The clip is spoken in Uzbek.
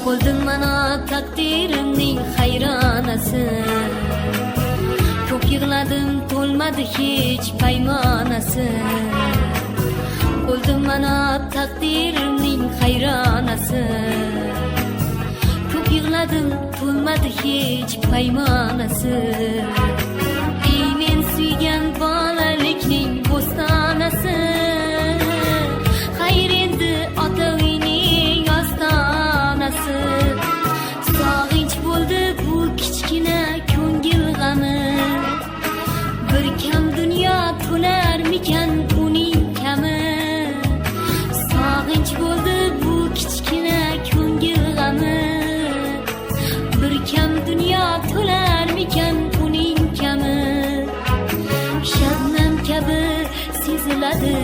Bo'lding mana taqdirimning hayronasi. Ko'p yig'ladim, to'lmadi hech paymonasi. Bo'lding mana taqdirimning hayronasi. Ko'p yig'ladim, to'lmadi hech paymonasi. Ey men suygan bolalikning bo'stonasi. Xayr endi ota uyning ostonasi. Sog'inch bo'ldi bu kichkina ko'ngil g'ami. Bir kam dunyo to'larmikan uning kami. Sog'inch bo'ldi bu kichkina ko'ngil g'ami. Bir kam dunyo to'larmikan uning kami. Shabnam kabi seziladi